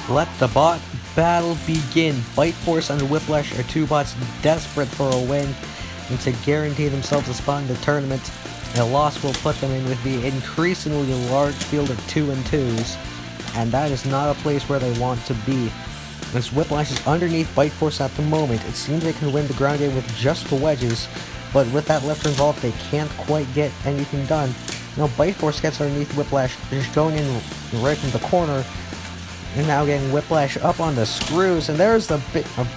Let the bot battle begin. Bite Force and Whiplash are two bots desperate for a win and to guarantee themselves a spot in the tournament. A loss will put them in with the increasingly large field of 2 and 2s, and that is not a place where they want to be. As Whiplash is underneath Bite Force at the moment, it seems they can win the ground game with just the wedges, but with that lifter involved, they can't quite get anything done. Now Bite Force gets underneath Whiplash, just going in right in the corner, and now getting Whiplash up on the screws, and there's a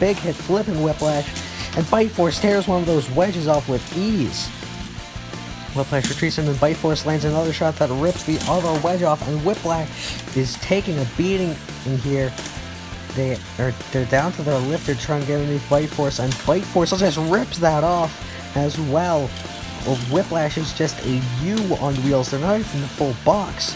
big hit flipping Whiplash, and Bite Force tears one of those wedges off with ease. Whiplash retreats and then Bite Force lands another shot that rips the other wedge off, and Whiplash is taking a beating in here. They're down to their lifter trying to get underneath Bite Force, and Bite Force just rips that off as well. Whiplash is just a U on wheels, they're not even the full box.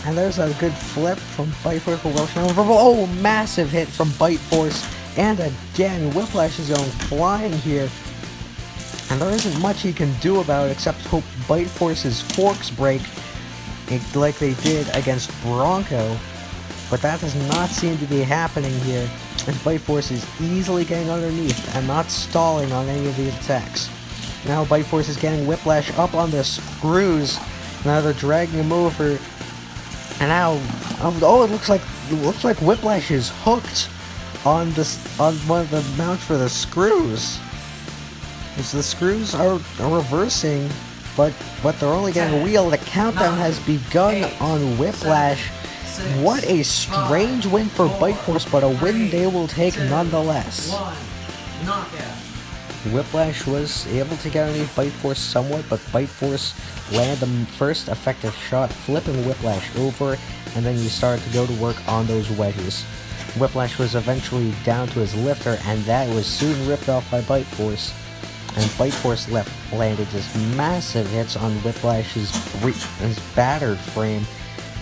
And there's a good flip from Bite Force. Oh, massive hit from Bite Force. And again, Whiplash is going flying here. And there isn't much he can do about it except hope Bite Force's forks break like they did against Bronco. But that does not seem to be happening here. And Bite Force is easily getting underneath and not stalling on any of the attacks. Now Bite Force is getting Whiplash up on the screws. Now they're dragging him over. And now, oh, it looks like Whiplash is hooked on one of the mounts for the screws. As the screws are reversing, but they're only getting a wheel. The countdown has begun on Whiplash. What a strange win for Bite Force, but a win they will take nonetheless. Whiplash was able to get underneath Bite Force somewhat, but Bite Force landed the first effective shot, flipping Whiplash over, and then he started to go to work on those wedges. Whiplash was eventually down to his lifter, and that was soon ripped off by Bite Force. And Bite Force landed just massive hits on Whiplash's battered frame,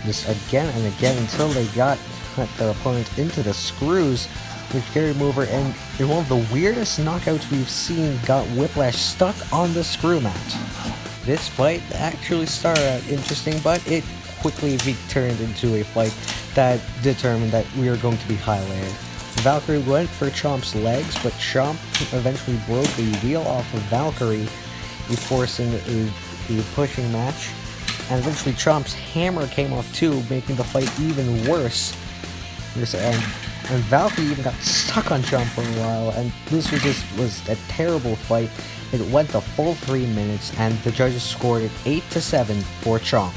just again and again until they got their opponent into the screws, which carried him over, and in one of the weirdest knockouts we've seen, got Whiplash stuck on the screw mat. This fight actually started out interesting, but it quickly turned into a fight that determined that we were going to be highlighted. Valkyrie went for Chomp's legs, but Chomp eventually broke the wheel off of Valkyrie, forcing a pushing match. And eventually Chomp's hammer came off too, making the fight even worse. And Valkyrie even got stuck on Chomp for a while, and this was a terrible fight. It went the full 3 minutes, and the judges scored it 8-7 for Chomp.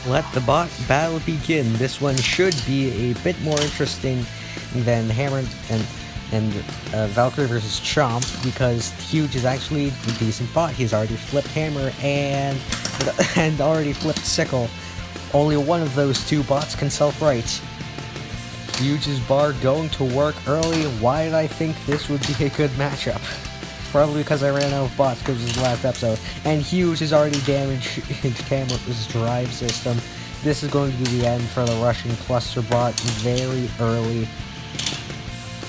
Let the bot battle begin. This one should be a bit more interesting than Hammer and Valkyrie versus Chomp, because Huge is actually a decent bot. He's already flipped Hammer and already flipped Sickle. Only one of those two bots can self-right. Huge's bar going to work early. Why did I think this would be a good matchup? Probably because I ran out of bots because it was the last episode. And Huge has already damaged Hammer's drive system. This is going to be the end for the Russian cluster bot very early.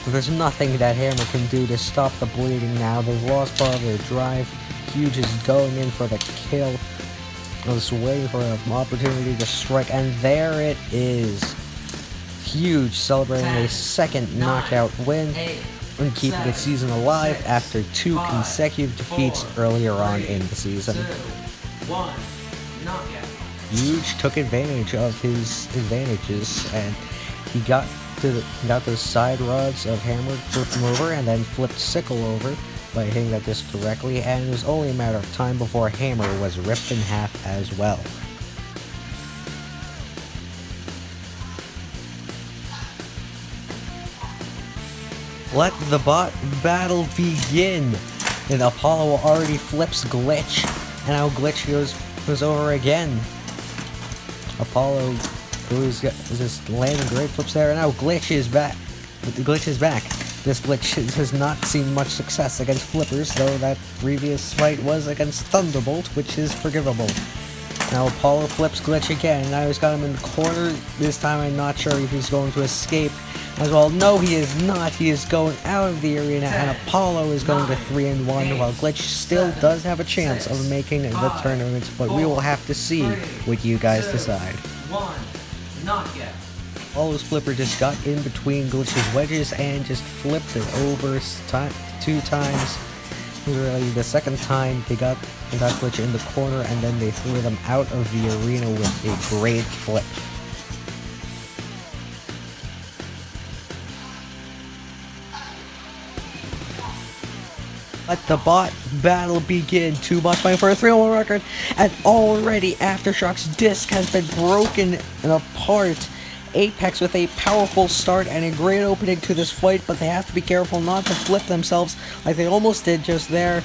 There's nothing that Hammer can do to stop the bleeding now. They've lost part of their drive. Huge is going in for the kill. I was waiting for an opportunity to strike, and there it is. Huge celebrating a second knockout win and keeping its season alive after 2 consecutive defeats earlier on in the season. Huge took advantage of his advantages, and he got those side rods of Hammer, flipped him over, and then flipped Sickle over by hitting that disc directly, and it was only a matter of time before Hammer was ripped in half as well. Let the bot battle begin! And Apollo already flips Glitch, and now Glitch goes over again. Apollo who's just landing great flips there, and now Glitch is back. Glitch is back. This Glitch has not seen much success against flippers, though that previous fight was against Thunderbolt, which is forgivable. Now Apollo flips Glitch again. Now he's got him in the corner. This time I'm not sure if he's going to escape, As well, no, he is not. He is going out of the arena, and Apollo is going to 3-1, while Glitch still does have a chance of making the tournament, but we will have to see what you guys decide. Apollo's flipper just got in between Glitch's wedges and just flipped it over 2 times. Literally, the second time they got Glitch in the corner, and then they threw them out of the arena with a great flip. Let the bot battle begin. 2 bots fighting for a 3-1 record, and already Aftershock's disc has been broken apart. Apex with a powerful start and a great opening to this fight, but they have to be careful not to flip themselves like they almost did just there.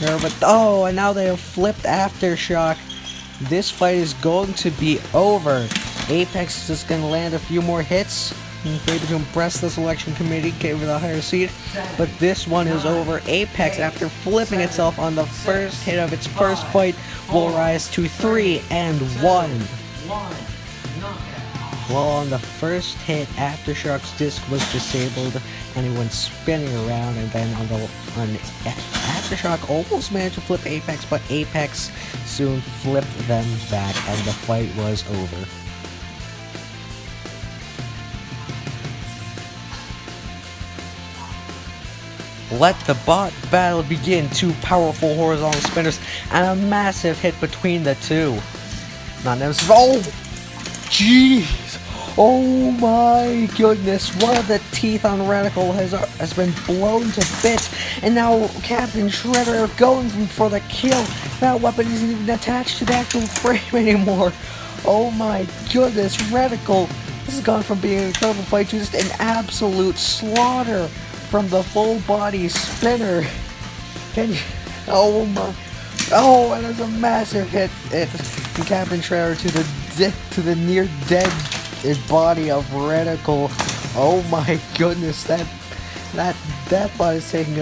But oh, and now they have flipped Aftershock. This fight is going to be over. Apex is just going to land a few more hits, maybe to impress the selection committee, give it a higher seed, but this one is over. Apex, after flipping itself on the first hit of its first fight, will rise to 3-1. Well, on the first hit, Aftershock's disc was disabled, and he went spinning around, and then on Aftershock almost managed to flip Apex, but Apex soon flipped them back, and the fight was over. Let the bot battle begin. 2 powerful horizontal spinners and a massive hit between the two. Not never. Oh, jeez! Oh my goodness! One of the teeth on Reticle has been blown to bits, and now Captain Shrederator going for the kill. That weapon isn't even attached to the actual frame anymore. Oh my goodness, Reticle! This has gone from being an incredible fight to just an absolute slaughter from the full body spinner. Can you? Oh my! Oh, and it's a massive hit. From Captain Shrederator to the near dead body of Reticle. Oh my goodness! That bot is taking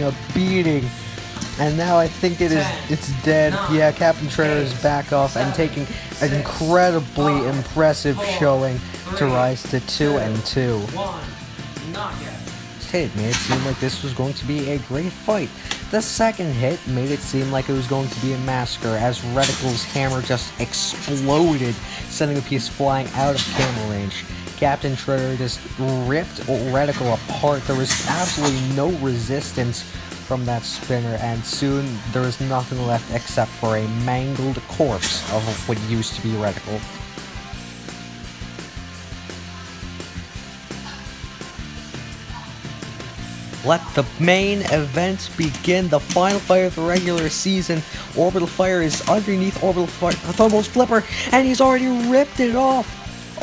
a beating. And now I think it's dead. Yeah, Captain Shrederator is back off and taking an incredibly impressive showing to rise to 2-2. First hit made it seem like this was going to be a great fight. The second hit made it seem like it was going to be a massacre, as Reticle's hammer just exploded, sending a piece flying out of camera range. Captain Shrederator just ripped Reticle apart. There was absolutely no resistance from that spinner, and soon there was nothing left except for a mangled corpse of what used to be Reticle. Let the main event begin. The final fight of the regular season. Orbital Fire is underneath Orbital Fire, Thunderbolt's flipper, and he's already ripped it off.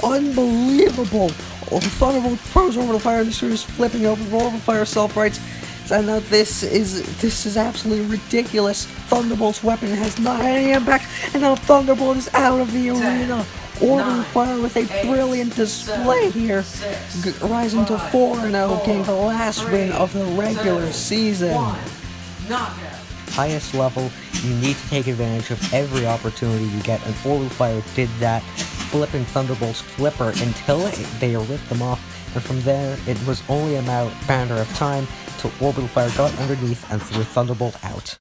Unbelievable! Thunderbolt throws Orbital Fire, and the suit is flipping over. Orbital Fire self-rights. And now this is absolutely ridiculous. Thunderbolt's weapon has not had any impact, and now Thunderbolt is out of the arena. Orbital Fire with a brilliant display here, rising to 4-0, getting the last win of the regular season. Highest level, you need to take advantage of every opportunity you get, and Orbital Fire did that, flipping Thunderbolt's flipper until they ripped them off, and from there it was only a matter of time till Orbital Fire got underneath and threw Thunderbolt out.